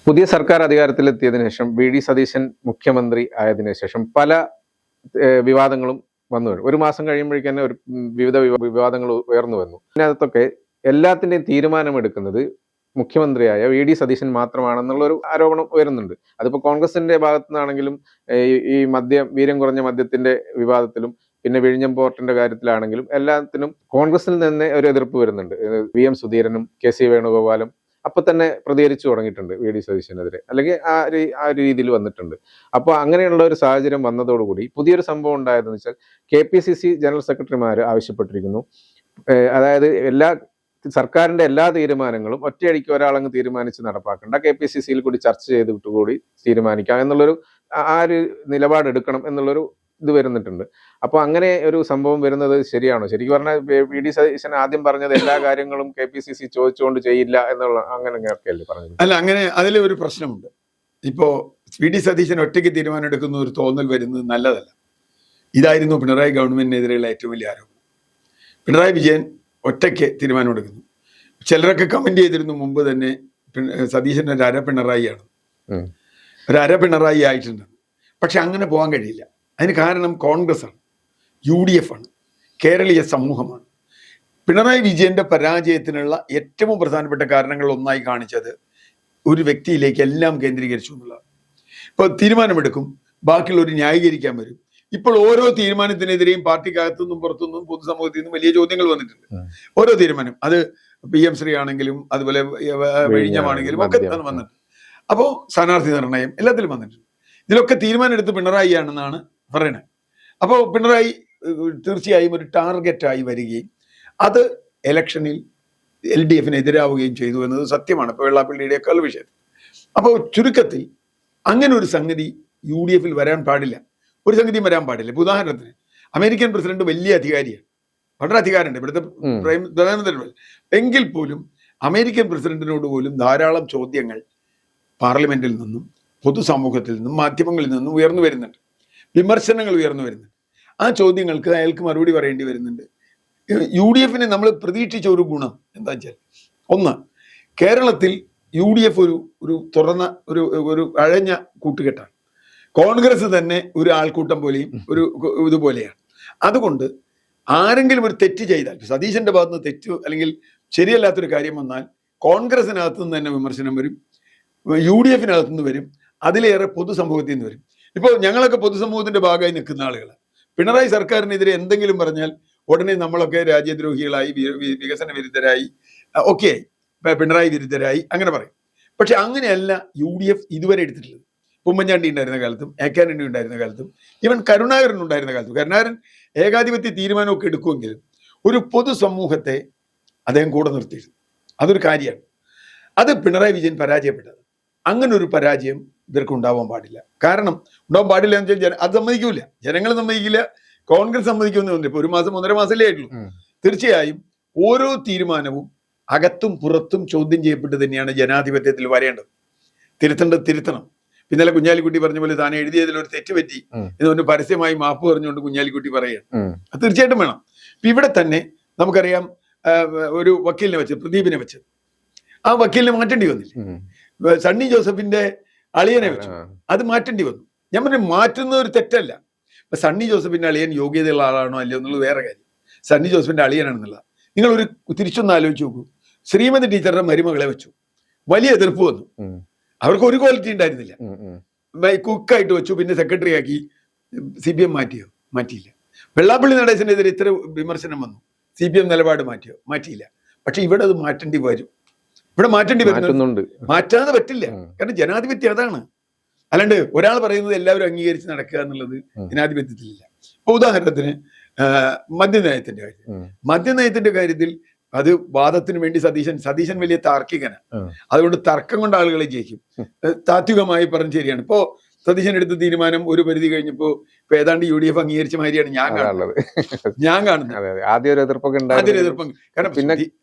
പുതിയ സർക്കാർ അധികാരത്തിലെത്തിയതിനു ശേഷം വി.ഡി. സതീശൻ മുഖ്യമന്ത്രി ആയതിനു ശേഷം പല വിവാദങ്ങളും വന്നു വരും. ഒരു മാസം കഴിയുമ്പോഴേക്കും തന്നെ വിവിധ വിവാദങ്ങൾ ഉയർന്നു വന്നു. അതിനകത്തൊക്കെ എല്ലാത്തിൻ്റെയും തീരുമാനമെടുക്കുന്നത് മുഖ്യമന്ത്രിയായ വി.ഡി. സതീശൻ മാത്രമാണെന്നുള്ളൊരു ആരോപണം ഉയരുന്നുണ്ട്. അതിപ്പോൾ കോൺഗ്രസിന്റെ ഭാഗത്തു നിന്നാണെങ്കിലും ഈ വീര്യം കുറഞ്ഞ മദ്യത്തിന്റെ വിവാദത്തിലും പിന്നെ വിഴിഞ്ഞം പോർട്ടിന്റെ കാര്യത്തിലാണെങ്കിലും എല്ലാത്തിനും കോൺഗ്രസിൽ നിന്ന് ഒരു എതിർപ്പ് വരുന്നുണ്ട്. വി.എം. സുധീരനും കെ.സി. വേണുഗോപാലും അപ്പൊ തന്നെ പ്രതികരിച്ചു തുടങ്ങിയിട്ടുണ്ട് വി.ഡി. സതീശനെതിരെ, അല്ലെങ്കിൽ ആ ഒരു രീതിയിൽ വന്നിട്ടുണ്ട്. അപ്പോൾ അങ്ങനെയുള്ള ഒരു സാഹചര്യം വന്നതോടുകൂടി പുതിയൊരു സംഭവം ഉണ്ടായതെന്ന് വെച്ചാൽ KPCC ജനറൽ സെക്രട്ടറിമാർ ആവശ്യപ്പെട്ടിരിക്കുന്നു, അതായത് സർക്കാരിന്റെ എല്ലാ തീരുമാനങ്ങളും ഒറ്റയടിക്ക് ഒരാളങ്ങ് തീരുമാനിച്ച് നടപ്പാക്കേണ്ട, KPCC കൂടി ചർച്ച ചെയ്തിട്ട് കൂടി തീരുമാനിക്കാം എന്നുള്ളൊരു ആ ഒരു നിലപാടെടുക്കണം എന്നുള്ളൊരു ഇത് വരുന്നിട്ടുണ്ട്. അപ്പോൾ അങ്ങനെ ഒരു സംഭവം വരുന്നത് ശരിയാണോ? ശരിക്കും പറഞ്ഞാൽ വി.ഡി. സതീശൻ ആദ്യം പറഞ്ഞത് എല്ലാ കാര്യങ്ങളും KPCC ചോദിച്ചുകൊണ്ട് ചെയ്യില്ല എന്നുള്ള അങ്ങനെയൊക്കെയല്ലേ പറഞ്ഞത്? അല്ല, അങ്ങനെ അതിൽ ഒരു പ്രശ്നമുണ്ട്. ഇപ്പോ വി.ഡി. സതീശൻ ഒറ്റയ്ക്ക് തീരുമാനം എടുക്കുന്ന ഒരു തോന്നൽ വരുന്നത് നല്ലതല്ല. ഇതായിരുന്നു പിണറായി ഗവൺമെന്റിനെതിരെയുള്ള ഏറ്റവും വലിയ ആരോപണം. പിണറായി വിജയൻ ഒറ്റയ്ക്ക് തീരുമാനമെടുക്കുന്നു. ചിലരൊക്കെ കമന്റ് ചെയ്തിരുന്നു മുമ്പ് തന്നെ സതീശൻ ഒരു അര പിണറായിയാണ്, ഒരു അര പിണറായി ആയിട്ടുണ്ട്. പക്ഷെ അങ്ങനെ പോകാൻ കഴിയില്ല. അതിന് കാരണം കോൺഗ്രസ് ആണ്, UDF ആണ്, കേരളീയ സമൂഹമാണ്. പിണറായി വിജയന്റെ പരാജയത്തിനുള്ള ഏറ്റവും പ്രധാനപ്പെട്ട കാരണങ്ങൾ ഒന്നായി കാണിച്ചത് ഒരു വ്യക്തിയിലേക്ക് എല്ലാം കേന്ദ്രീകരിച്ചു എന്നുള്ളതാണ്. ഇപ്പോൾ തീരുമാനമെടുക്കും, ബാക്കിയുള്ളവർ ന്യായീകരിക്കാൻ വരും. ഇപ്പോൾ ഓരോ തീരുമാനത്തിനെതിരെയും പാർട്ടിക്കകത്തുനിന്നും പുറത്തുനിന്നും പൊതുസമൂഹത്തിൽ നിന്നും വലിയ ചോദ്യങ്ങൾ വന്നിട്ടുണ്ട്. ഓരോ തീരുമാനം, അത് PM ശ്രീ ആണെങ്കിലും അതുപോലെ വിഴിഞ്ഞമാണെങ്കിലും ഒക്കെ വന്നിട്ടുണ്ട്. അപ്പോൾ സ്ഥാനാർത്ഥി നിർണയം എല്ലാത്തിലും വന്നിട്ടുണ്ട്. ഇതിലൊക്കെ തീരുമാനം എടുത്ത് പിണറായി ആണെന്നാണ് പറയുന്നത്. അപ്പോൾ പിണറായി തീർച്ചയായും ഒരു ടാർഗറ്റായി വരികയും അത് ഇലക്ഷനിൽ LDF-ന് എതിരാവുകയും ചെയ്തു എന്നത് സത്യമാണ്. ഇപ്പോൾ വെള്ളാപ്പള്ളിയുടെയൊക്കെ വിഷയത്തിൽ. അപ്പോൾ ചുരുക്കത്തിൽ അങ്ങനെ ഒരു സംഗതി UDF-ൽ വരാൻ പാടില്ല, ഒരു സംഗതിയും വരാൻ പാടില്ല. ഇപ്പോൾ ഉദാഹരണത്തിന് അമേരിക്കൻ പ്രസിഡന്റ് വലിയ അധികാരിയാണ്, വളരെ അധികാരമുണ്ട് ഇവിടുത്തെ പ്രധാനമന്ത്രി. എങ്കിൽ പോലും അമേരിക്കൻ പ്രസിഡന്റിനോട് പോലും ധാരാളം ചോദ്യങ്ങൾ പാർലമെന്റിൽ നിന്നും പൊതുസമൂഹത്തിൽ നിന്നും മാധ്യമങ്ങളിൽ നിന്നും ഉയർന്നു വരുന്നുണ്ട്, വിമർശനങ്ങൾ ഉയർന്നു വരുന്നുണ്ട്. ആ ചോദ്യങ്ങൾക്ക് അയാൾക്ക് മറുപടി പറയേണ്ടി വരുന്നുണ്ട്. UDF-നെ നമ്മൾ പ്രതീക്ഷിച്ച ഒരു ഗുണം എന്താ വെച്ചാൽ, ഒന്ന്, കേരളത്തിൽ UDF ഒരു തുറന്ന ഒരു അഴഞ്ഞ കൂട്ടുകെട്ടാണ്. കോൺഗ്രസ് തന്നെ ഒരു ആൾക്കൂട്ടം പോലെയും ഒരു ഇതുപോലെയാണ്. അതുകൊണ്ട് ആരെങ്കിലും ഒരു തെറ്റ് ചെയ്താൽ, സതീശന്റെ ഭാഗത്ത് നിന്ന് തെറ്റ് അല്ലെങ്കിൽ ശരിയല്ലാത്തൊരു കാര്യം വന്നാൽ കോൺഗ്രസിനകത്തു നിന്ന് തന്നെ വിമർശനം വരും, UDF-നകത്തു നിന്ന് വരും, അതിലേറെ പൊതുസമൂഹത്തിൽ നിന്ന് വരും. ഇപ്പോൾ ഞങ്ങളൊക്കെ പൊതുസമൂഹത്തിന്റെ ഭാഗമായി നിൽക്കുന്ന ആളുകളാണ്. പിണറായി സർക്കാരിനെതിരെ എന്തെങ്കിലും പറഞ്ഞാൽ ഉടനെ നമ്മളൊക്കെ രാജ്യദ്രോഹികളായി, വികസന വിരുദ്ധരായി, ഒക്കെ പിണറായി വിരുദ്ധരായി അങ്ങനെ പറയും. പക്ഷെ അങ്ങനെയല്ല UDF ഇതുവരെ എടുത്തിട്ടുള്ളത്. ഉമ്മൻചാണ്ടി ഉണ്ടായിരുന്ന കാലത്തും AK ആന്റണി ഉണ്ടായിരുന്ന കാലത്തും ഈവൻ കരുണാകരൻ ഉണ്ടായിരുന്ന കാലത്തും. കരുണാകരൻ ഏകാധിപത്യ തീരുമാനമൊക്കെ എടുക്കുമെങ്കിലും ഒരു പൊതുസമൂഹത്തെ അദ്ദേഹം കൂടെ നിർത്തിയിരുന്നു. അതൊരു കാര്യമാണ്. അത് പിണറായി വിജയൻ പരാജയപ്പെട്ടത്. അങ്ങനെ ഒരു പരാജയം ഇവർക്ക് ഉണ്ടാവാൻ പാടില്ല. കാരണം ഉണ്ടാവാൻ പാടില്ല എന്ന് വെച്ചാൽ അത് സമ്മതിക്കൂല, ജനങ്ങൾ സമ്മതിക്കില്ല, കോൺഗ്രസ് സമ്മതിക്കുമെന്ന്. ഇപ്പൊ 1 മാസം 1.5 മാസമല്ലേ ആയിട്ടുള്ളൂ. തീർച്ചയായും ഓരോ തീരുമാനവും അകത്തും പുറത്തും ചോദ്യം ചെയ്യപ്പെട്ട് തന്നെയാണ് ജനാധിപത്യത്തിൽ വരേണ്ടത്. തിരുത്തണം. പിന്നലെ കുഞ്ഞാലിക്കുട്ടി പറഞ്ഞ പോലെ താൻ എഴുതിയതിൽ ഒരു തെറ്റ് പറ്റി എന്നുകൊണ്ട് പരസ്യമായി മാപ്പ് പറഞ്ഞുകൊണ്ട് കുഞ്ഞാലിക്കുട്ടി പറയുകയാണ്. അത് തീർച്ചയായിട്ടും വേണം. ഇപ്പൊ ഇവിടെ തന്നെ നമുക്കറിയാം, ഒരു വക്കീലിനെ വെച്ച്, പ്രദീപിനെ വെച്ച്, ആ വക്കീലിനെ മാറ്റേണ്ടി വന്നില്ല. സണ്ണി ജോസഫിന്റെ അളിയനെ വെച്ചു, അത് മാറ്റേണ്ടി വന്നു. ഞാൻ പറഞ്ഞു, മാറ്റുന്ന ഒരു തെറ്റല്ല. ഇപ്പൊ സണ്ണി ജോസഫിന്റെ അളിയൻ യോഗ്യതയുള്ള ആളാണോ അല്ലയോ എന്നുള്ളത് വേറെ കാര്യം. സണ്ണി ജോസഫിന്റെ അളിയനാണെന്നുള്ളത് നിങ്ങൾ ഒരു തിരിച്ചൊന്ന് ആലോചിച്ച് നോക്കൂ. ശ്രീമതി ടീച്ചറുടെ മരുമകളെ വെച്ചു, വലിയ എതിർപ്പ് വന്നു. അവർക്ക് ഒരു ക്വാളിറ്റി ഉണ്ടായിരുന്നില്ല. കുക്കായിട്ട് വെച്ചു, പിന്നെ സെക്രട്ടറി ആക്കി. CPM മാറ്റിയില്ല. വെള്ളാപ്പള്ളി നടേശനെതിരെ ഇത്ര വിമർശനം വന്നു, CPM നിലപാട് മാറ്റിയില്ല. പക്ഷെ ഇവിടെ അത് മാറ്റേണ്ടി വരും. ഇവിടെ മാറ്റേണ്ടി വരുന്നുണ്ട്, മാറ്റാതെ പറ്റില്ല. കാരണം ജനാധിപത്യം അതാണ്. അല്ലാണ്ട് ഒരാൾ പറയുന്നത് എല്ലാവരും അംഗീകരിച്ച് നടക്കുക എന്നുള്ളത് ജനാധിപത്യത്തിലില്ല. ഇപ്പൊ ഉദാഹരണത്തിന് മദ്യനയത്തിന്റെ കാര്യത്തിൽ അത് വാദത്തിന് വേണ്ടി സതീശൻ വലിയ താർക്കികനാണ്. അതുകൊണ്ട് തർക്കം കൊണ്ട് ആളുകളെ ജയിക്കും. താത്വികമായി പറഞ്ഞ് ശരിയാണ്. ഇപ്പോ സതീശൻ എടുത്ത തീരുമാനം ഒരു പരിധി കഴിഞ്ഞപ്പോ ഇപ്പൊ ഏതാണ്ട് UDF അംഗീകരിച്ച മാതിരിയാണ് ഞാൻ കാണുന്നത്. ആദ്യ എതിർപ്പൊക്കെ കാരണം പിന്നെ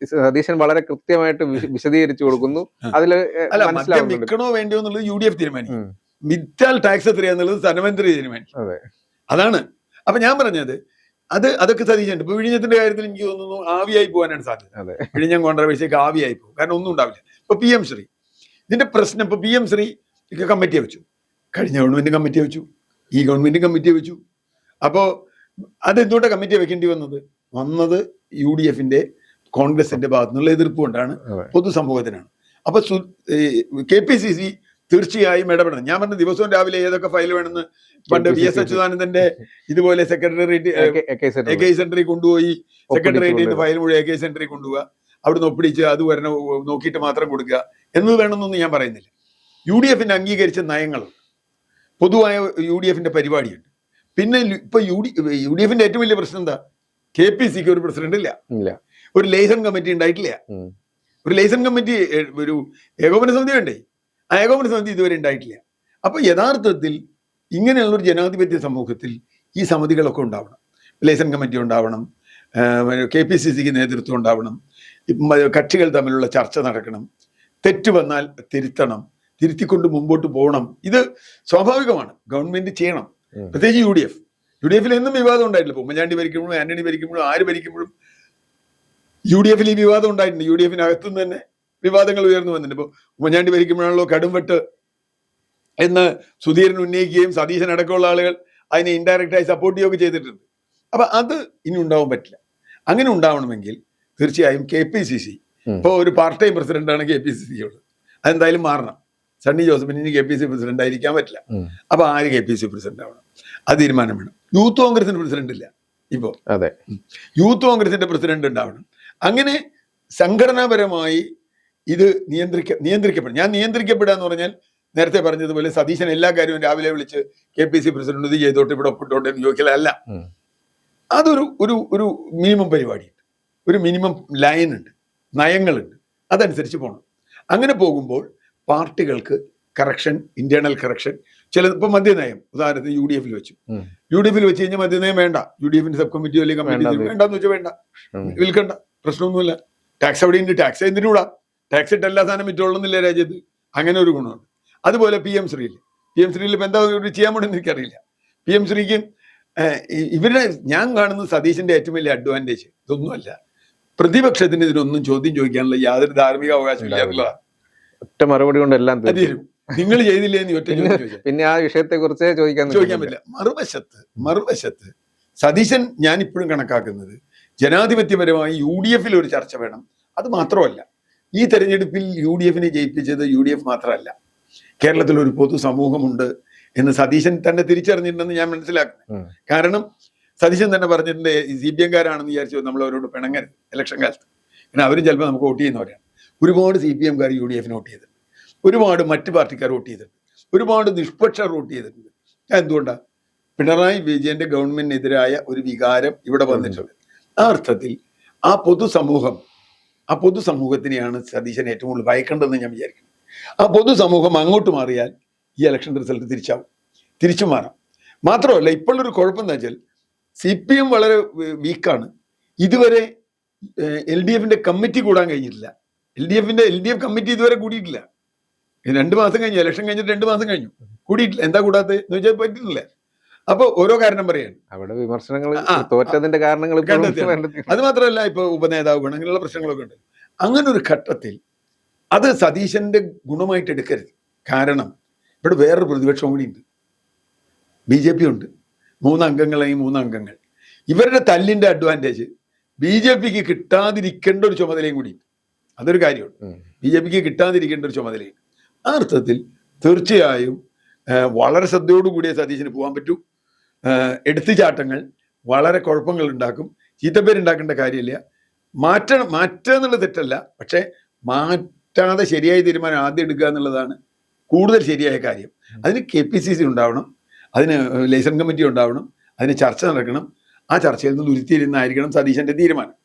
സതീശൻ വളരെ കൃത്യമായിട്ട് വിശദീകരിച്ചു കൊടുക്കുന്നു. അതില് മദ്യം വിൽക്കണോ വേണ്ടയോ എന്നുള്ളത് UDF തീരുമാനിക്കും. വിറ്റാൽ ടാക്സ് എത്രയാന്നുള്ളത് ധനമന്ത്രി തീരുമാനിക്കും. അതാണ്. അപ്പൊ ഞാൻ പറഞ്ഞത് അതൊക്കെ സതീശുണ്ട്. ഇപ്പൊ വിഴിഞ്ഞത്തിന്റെ കാര്യത്തിൽ എനിക്ക് തോന്നുന്നു ആവിയായി പോകാനാണ് സാധ്യത. വിഴിഞ്ഞം കോൺട്രവേഴ്സിയൊക്കെ ആവിയായി പോകും. കാരണം ഒന്നും ഉണ്ടാവില്ല. ഇപ്പൊ PM ശ്രീ ഇതിന്റെ പ്രശ്നം ഇപ്പൊ PM ശ്രീ കമ്മിറ്റിയെ വെച്ചു, കഴിഞ്ഞ ഗവൺമെന്റ് കമ്മിറ്റിയെ വെച്ചു, ഈ ഗവൺമെന്റ് കമ്മിറ്റിയെ വെച്ചു. അപ്പോൾ അതെന്തുകൊണ്ടാണ് കമ്മിറ്റിയെ വെക്കേണ്ടി വന്നത് UDFന്റെ കോൺഗ്രസിന്റെ ഭാഗത്തു നിന്നുള്ള എതിർപ്പ് കൊണ്ടാണ്, പൊതുസമൂഹത്തിനാണ്. അപ്പൊ KPCC തീർച്ചയായും ഇടപെടണം. ഞാൻ പറഞ്ഞ ദിവസവും രാവിലെ ഏതൊക്കെ ഫയൽ വേണമെന്ന് പണ്ട് VS അച്യുതാനന്ദന്റെ ഇതുപോലെ സെക്രട്ടേറിയറ്റ് AK സെന്ററിൽ കൊണ്ടുപോയി സെക്രട്ടേറിയറ്റിൽ ഫയൽ മുഴുവൻ AK സെന്ററിൽ കൊണ്ടുപോവുക, അവിടുന്ന് ഒപ്പിടിച്ച് അത് വരണം നോക്കിയിട്ട് മാത്രം കൊടുക്കുക എന്നത് വേണമെന്നൊന്നും ഞാൻ പറയുന്നില്ല. UDFന്റെ അംഗീകരിച്ച നയങ്ങൾ, പൊതുവായ UDFന്റെ പരിപാടിയുണ്ട്. പിന്നെ ഇപ്പൊ UDFന്റെ ഏറ്റവും വലിയ പ്രശ്നം എന്താ? KPCക്ക് ഒരു പ്രസിഡന്റ് ഇല്ല, ഒരു ലൈസൺ കമ്മിറ്റി ഉണ്ടായിട്ടില്ല. ഒരു ലൈസൺ കമ്മിറ്റി, ഒരു ഏകോപന സമിതി വേണ്ടേ? ആ ഏകോപന സമിതി ഇതുവരെ ഉണ്ടായിട്ടില്ല. അപ്പൊ യഥാർത്ഥത്തിൽ ഇങ്ങനെയുള്ള ഒരു ജനാധിപത്യ സമൂഹത്തിൽ ഈ സമിതികളൊക്കെ ഉണ്ടാവണം. ലൈസൺ കമ്മിറ്റി ഉണ്ടാവണം, KPCCക്ക് നേതൃത്വം ഉണ്ടാവണം, കക്ഷികൾ തമ്മിലുള്ള ചർച്ച നടക്കണം, തെറ്റ് വന്നാൽ തിരുത്തണം, തിരുത്തിക്കൊണ്ട് മുമ്പോട്ട് പോകണം. ഇത് സ്വാഭാവികമാണ്, ഗവൺമെന്റ് ചെയ്യണം. പ്രത്യേകിച്ച് UDFൽ എന്നും വിവാദം ഉണ്ടായിട്ടില്ല. ഉമ്മൻചാണ്ടി ഭരിക്കുമ്പോഴും ആന്റണി ഭരിക്കുമ്പോഴും ആര് ഭരിക്കുമ്പോഴും UDFൽ ഈ വിവാദം ഉണ്ടായിട്ടുണ്ട്. UDFനകത്തുനിന്ന് തന്നെ വിവാദങ്ങൾ ഉയർന്നു വന്നിട്ടുണ്ട്. ഇപ്പൊ ഉമ്മൻചാണ്ടി ഭരിക്കുമ്പോഴാണല്ലോ കടുംവെട്ട് എന്ന് സുധീരൻ ഉന്നയിക്കുകയും സതീശൻ അടക്കമുള്ള ആളുകൾ അതിനെ ഇൻഡയറക്റ്റായി സപ്പോർട്ട് ചെയ്യുകയൊക്കെ ചെയ്തിട്ടുണ്ട്. അപ്പൊ അത് ഇനി ഉണ്ടാവാൻ പറ്റില്ല. അങ്ങനെ ഉണ്ടാവണമെങ്കിൽ തീർച്ചയായും KPCC ഇപ്പോൾ ഒരു പാർട്ട് ടൈം പ്രസിഡന്റാണ് KPCC ഉള്ളത്, അതെന്തായാലും മാറണം. സണ്ണി ജോസഫിന് ഇനി KPCC പ്രസിഡന്റ് ആയിരിക്കാൻ പറ്റില്ല. അപ്പൊ ആര് KPCC പ്രസിഡന്റ് ആവണം, അത് തീരുമാനം വേണം. യൂത്ത് കോൺഗ്രസിന് പ്രസിഡന്റ് ഇല്ല ഇപ്പോ, അതെ, യൂത്ത് കോൺഗ്രസിന്റെ പ്രസിഡന്റ് ഉണ്ടാവണം. അങ്ങനെ സംഘടനാപരമായി ഇത് നിയന്ത്രിക്കപ്പെടും. ഞാൻ നിയന്ത്രിക്കപ്പെടുക എന്ന് പറഞ്ഞാൽ നേരത്തെ പറഞ്ഞതുപോലെ സതീശൻ എല്ലാ കാര്യവും രാവിലെ വിളിച്ച് KPCC പ്രസിഡന്റ് ഇത് ചെയ്തോട്ട് ഇവിടെ ഒപ്പിട്ടോട്ടെ എന്ന് ചോദിക്കലല്ല. അതൊരു ഒരു ഒരു മിനിമം പരിപാടിയുണ്ട്, ഒരു മിനിമം ലൈൻ ഉണ്ട്, നയങ്ങളുണ്ട്, അതനുസരിച്ച് പോകണം. അങ്ങനെ പോകുമ്പോൾ പാർട്ടികൾക്ക് കറക്ഷൻ, ഇന്റേണൽ കറക്ഷൻ, ചില ഇപ്പൊ മദ്യനയം ഉദാഹരണത്തിന് UDFൽ വെച്ചു വെച്ച് കഴിഞ്ഞാൽ മദ്യനയം വേണ്ട, UDFന്റെ സബ് കമ്മിറ്റി അല്ലെങ്കിൽ കമ്മിറ്റി വേണ്ടെന്ന് വെച്ചാൽ വേണ്ട, വിൽക്കണ്ട, പ്രശ്നമൊന്നുമില്ല. ടാക്സ് അവിടെ ഉണ്ട്, ടാക്സ് എന്തിനൂടാ, ടാക്സ് ഇട്ട് എല്ലാ സാധനം വിറ്റോളുന്നില്ല രാജ്യത്ത്. അങ്ങനെ ഒരു ഗുണമുണ്ട്. അതുപോലെ PM ശ്രീയിൽ ഇപ്പൊ എന്താ ചെയ്യാൻ പോണെന്ന് എനിക്കറിയില്ല. PM ശ്രീക്ക് ഇവരുടെ ഞാൻ കാണുന്നത് സതീശന്റെ ഏറ്റവും വലിയ അഡ്വാൻറ്റേജ് ഇതൊന്നുമല്ല, പ്രതിപക്ഷത്തിന് ഇതിനൊന്നും ചോദ്യം ചോദിക്കാനുള്ള യാതൊരു ധാർമ്മിക അവകാശമില്ല എന്നുള്ളതാണ്. ഒറ്റ മറുപടി കൊണ്ട് എല്ലാം നിങ്ങൾ ചെയ്തില്ലേ എന്ന് ഒറ്റ ചോദിച്ചു, പിന്നെ ആ വിഷയത്തെ കുറിച്ച് ചോദിക്കാൻ പറ്റില്ല. മറുവശത്ത് സതീശൻ ഞാൻ ഇപ്പോഴും കണക്കാക്കുന്നത് ജനാധിപത്യപരമായി UDFൽ ഒരു ചർച്ച വേണം. അത് മാത്രമല്ല, ഈ തെരഞ്ഞെടുപ്പിൽ UDFനെ ജയിപ്പിച്ചത് UDF മാത്രമല്ല, കേരളത്തിൽ ഒരു പൊതു സമൂഹമുണ്ട് എന്ന് സതീശൻ തന്നെ തിരിച്ചറിഞ്ഞിട്ടുണ്ടെന്ന് ഞാൻ മനസ്സിലാക്കുന്നു. കാരണം സതീശൻ തന്നെ പറഞ്ഞിട്ടുണ്ട്, CPM-കാരാണെന്ന് വിചാരിച്ചു നമ്മൾ അവരോട് പിണങ്ങരുത് ഇലക്ഷൻ കാലത്ത്. കാരണം അവരും ചിലപ്പോൾ നമുക്ക് വോട്ട് ചെയ്യുന്നവരാണ്. ഒരുപാട് CPM-കാർ UDFന് വോട്ട് ചെയ്തിട്ടുണ്ട്, ഒരുപാട് മറ്റു പാർട്ടിക്കാർ വോട്ട് ചെയ്തിട്ടുണ്ട്, ഒരുപാട് നിഷ്പക്ഷർ വോട്ട് ചെയ്തിട്ടുണ്ട്. എന്തുകൊണ്ടാണ്? പിണറായി വിജയന്റെ ഗവൺമെന്റിനെതിരായ ഒരു വികാരം ഇവിടെ വന്നിട്ടുണ്ട്. ആ അർത്ഥത്തിൽ ആ പൊതുസമൂഹത്തിനെയാണ് സതീശൻ ഏറ്റവും കൂടുതൽ ഭയക്കേണ്ടതെന്ന് ഞാൻ വിചാരിക്കുന്നു. ആ പൊതുസമൂഹം അങ്ങോട്ട് മാറിയാൽ ഈ ഇലക്ഷൻ റിസൾട്ട് തിരിച്ചു മാറാം. മാത്രമല്ല, ഇപ്പോഴൊരു കുഴപ്പം എന്താ വെച്ചാൽ CPM വളരെ വീക്കാണ്. ഇതുവരെ LDFന്റെ കമ്മിറ്റി കൂടാൻ കഴിഞ്ഞിട്ടില്ല. LDF കമ്മിറ്റി ഇതുവരെ കൂടിയിട്ടില്ല. 2 മാസം കഴിഞ്ഞു, ഇലക്ഷൻ കഴിഞ്ഞിട്ട് 2 മാസം കഴിഞ്ഞു, കൂടിയിട്ടില്ല. എന്താ കൂടാത്തത് എന്ന് വെച്ചാൽ പറ്റിയിട്ടില്ല. അപ്പൊ ഓരോ കാരണം പറയാണ്, അവിടെ വിമർശനങ്ങൾ, തോറ്റതിന്റെ കാരണങ്ങൾ. അത് മാത്രമല്ല, ഇപ്പൊ ഉപനേതാവ് വേണം, അങ്ങനെയുള്ള പ്രശ്നങ്ങളൊക്കെ ഉണ്ട്. അങ്ങനെ ഒരു ഘട്ടത്തിൽ അത് സതീശന്റെ ഗുണമായിട്ട് എടുക്കരുത്. കാരണം ഇവിടെ വേറൊരു പ്രതിപക്ഷവും കൂടി ഉണ്ട്, BJP ഉണ്ട്. 3 അംഗങ്ങൾ. ഇവരുടെ തല്ലിന്റെ അഡ്വാൻറ്റേജ് BJPക്ക് കിട്ടാതിരിക്കേണ്ട ഒരു ചുമതലയും കൂടി, അതൊരു കാര്യമുണ്ട്. BJPക്ക് കിട്ടാതിരിക്കേണ്ട ഒരു ചുമതലയും. ആ അർത്ഥത്തിൽ തീർച്ചയായും വളരെ ശ്രദ്ധയോടുകൂടിയ സതീശന് പോകാൻ പറ്റൂ. എടുത്തുചാട്ടങ്ങൾ വളരെ കുഴപ്പങ്ങൾ ഉണ്ടാക്കും, ചീത്തപ്പേരുണ്ടാക്കേണ്ട കാര്യമില്ല. മാറ്റുക എന്നുള്ള തെറ്റല്ല, പക്ഷെ മാറ്റാതെ ശരിയായ തീരുമാനം ആദ്യം എടുക്കുക എന്നുള്ളതാണ് കൂടുതൽ ശരിയായ കാര്യം. അതിന് KPCC ഉണ്ടാവണം, അതിന് ലൈസൺ കമ്മിറ്റി ഉണ്ടാവണം, അതിന് ചർച്ച നടക്കണം. ആ ചർച്ചയിൽ നിന്ന് ഉരുത്തിയിരുന്നായിരിക്കണം സതീശന്റെ തീരുമാനം.